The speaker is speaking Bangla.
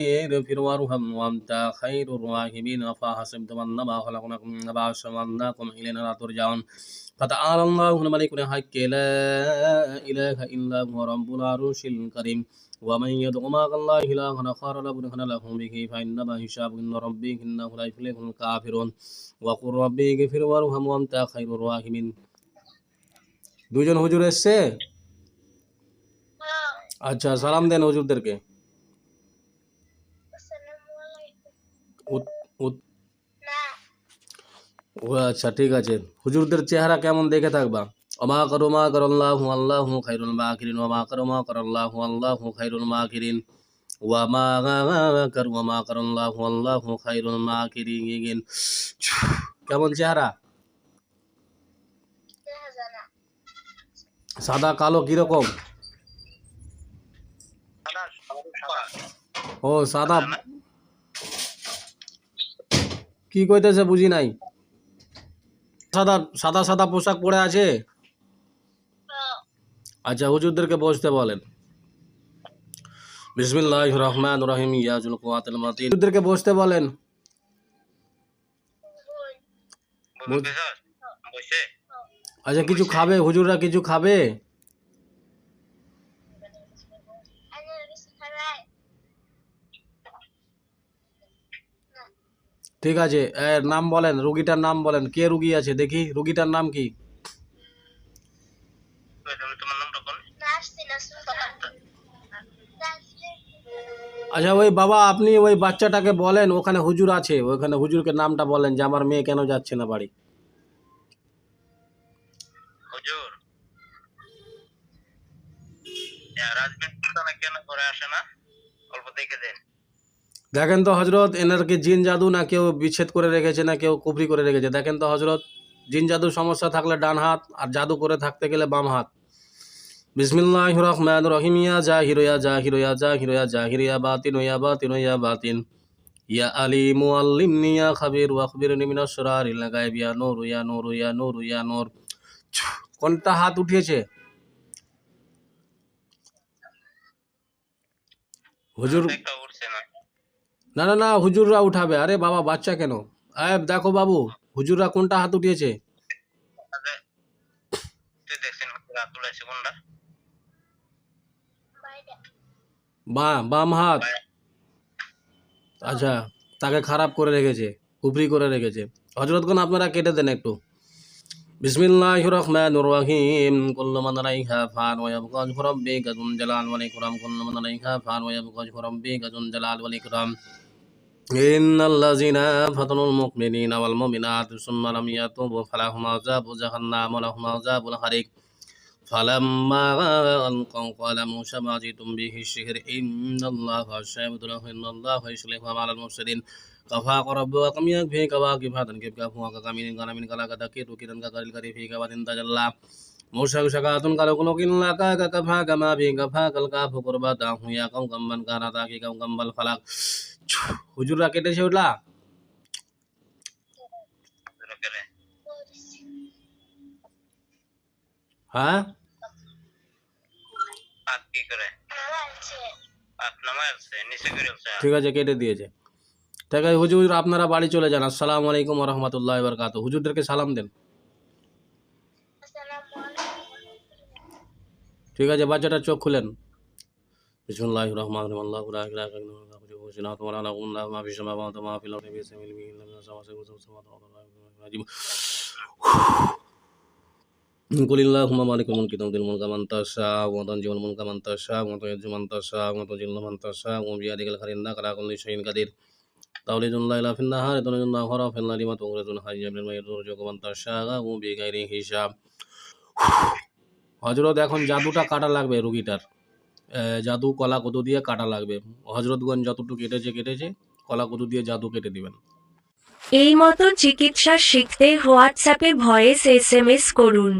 اغفر وارحم وأنت خير الراحمين أفحسبتم أنما خلقناكم عبثا وأنكم إلينا لا ترجعون فتعالى الله الملك الحق لا إله إلا هو رب العرش الكريم ومن يدع مع الله إلها آخر لا برهان له به فإنما حسابه عند ربه إنه لا يفلح الكافرون وقل ربي اغفر وارحم وأنت خير الراحمين দুজন হুজুর এসছে আচ্ছা সালাম দেন হুজুরদেরকে আচ্ছা ঠিক আছে হুজুরদের চেহারা কেমন দেখে থাকবা ওমা করো মা করল্লাহু আল্লাহু খায়রুল মাকিরিন ওমা করো মা করল্লাহু আল্লাহু খায়রুল মাকিরিন ওমা করল্লাহু আল্লাহু খায়রুল মাকিরিন কেমন চেহারা সাদা কালো কিরকম ও সাদা কি কইতেছে বুঝি নাই সাদা সাদা সাদা পোশাক পরে আছে আচ্ছা হুজুরদেরকে বসতে বলেন বিসমিল্লাহির রহমানির রহিম ইয়াজুল কুওয়াতিল মাতিন হুজুরদেরকে বসতে বলেন আচ্ছা কিছু খাবে হুজুররা কিছু খাবে ঠিক আছে নাম বলেন রোগীটার নাম বলেন কে রোগী আছে দেখি রোগীটার নাম কি আচ্ছা ওই বাবা আপনি ওই বাচ্চাটাকে বলেন ওখানে হুজুর আছে ওখানে হুজুরকে নামটা বলেন যে আমার মেয়ে কেন যাচ্ছে না বাড়ি হুজুর কেন করে আসে না অল্প দেখে দেন দেখেন তো হজরত এনারকে জিন জাদু না কেউ বিচ্ছেদ করে রেখেছে না কেউ কুফরি করে রেখেছে দেখেন তো হজরত জিন জাদুর সমস্যা থাকলে ডান হাত আর জাদু করে থাকতে গেলে বাম হাত বিসমিল্লাহির রহমানির রহিম ইয়া জাহির ইয়া জাহির ইয়া জাহির ইয়া জাহির ইয়া বাতিন ইয়া বাতিন ইয়া বাতিন ইয়া আলিমু আল্লিমনি ইয়া খাবির ওয়াখবিরনি মিনাশ শারারিল গায়ব ইয়া নূর ইয়া নূর ইয়া নূর ইয়া নূর কোনটা হাত উঠিয়েছে হুজুর না না না হুজুররা উঠাবে আরে বাবা বাচ্চা কেন দেখো বাবু হুজুররা কোনটা হাত উঠিয়েছে বাম হাত আচ্ছা তাকে খারাপ করে রেখেছে কুফরি করে রেখেছে হযরতগণ আপনারা কেটে দেন একটু বিসমিল্লাহির রহমানির রহিম কুল্লু মান আলাইহা ফান ওয়া ইয়াবকা ওয়াজহু রাব্বিকা যুল জালাল ওয়াল ইকরাম কুল্লু মান আলাইহা ফান ওয়া ইয়াবকা ওয়াজহু রাব্বিকা যুল জালাল ওয়াল ইকরাম ইন্নাল্লাযিনা ফাতানুল মুমিনিনা ওয়াল মুমিনাতি সুম্মা লাম ইয়াতুবু ফালাহুম আযাবু জাহান্নাম ওয়া লাহুম আযাবুল হারিক ফালাম্মা আলকাউ ক্বালা মূসা মা জিতুম বিহি সিহর ইন্নাল্লাহা শাহিদুন ইন্নাল্লাহা ইউসলিহু আমালাল মুফসিদিন কাফা রাব্বুকা কাম ইয়াকফি কাওয়াকিফাতান কিবকা ফুকা কামিন গানামিন কালাকাতা কিতু কিরান কাকারিল কারিফি কাবাদিন তাজাল্লা মূসা শাকাতুন কালাকুন কিল্লা কাফা কামা বি কাফা কালকা ফুকুরবাতা হুয়া কাম কামমান কানাতা কি কাম কামবাল ফালাক হুজুররা কেটেছে ওটা হ্যাঁ ঠিক আছে কেটে দিয়েছে ঠিক আছে হুজুর আপনারা বাড়ি চলে যান আসসালামু আলাইকুম ওয়া রাহমাতুল্লাহি ওয়া বারাকাতুহু হুজুরদেরকে সালাম দেন ঠিক আছে বাচ্চাটা চোখ খুলেন বিসমিল্লাহির রহমানির রহিম আল্লাহু লা ইলাহা ইল্লা হুয়া সিনাতু ওয়া লা কুল্লা মা ফিস সামাওয়াতি ওয়া মা ফিল আরদি বিসমিল মিল্লাহ কুলিল্লাহুম্মা মালিকুল মুলকি তু'তিল মুলকা মান তাশা'উ ওয়া তানজি'উল মুলকা মান তাশা'উ ওয়া তু'ইজ্জু মান তাশা'উ ওয়া তুযিল্লু মান তাশা'উ ওয়া বিয়াদিকাল খায়র ইন্নাকা আলা কুল্লি শাইইন কাদির তাওলিদুল লাইলা ফিন নাহারি তুলিদুন নাহারা ফিল লাইলি ওয়া তুখরিজুল হাইয়্য মিনাল মাইয়্যিতি ওয়া তুরযুকু মান তাশা'উ বিগাইরি হিসাব হযরত এখন জাদুটা কাটা লাগবে রোগীটার জাদু কলা কদু দিয়ে কাটা লাগবে হযরতগঞ্জ যতটুকু কেটেছে কলা কদু দিয়ে জাদু কেটে দিবেন এই মতো চিকিৎসা শিখতে হোয়াটসঅ্যাপে ভয়েস এসএমএস করুন।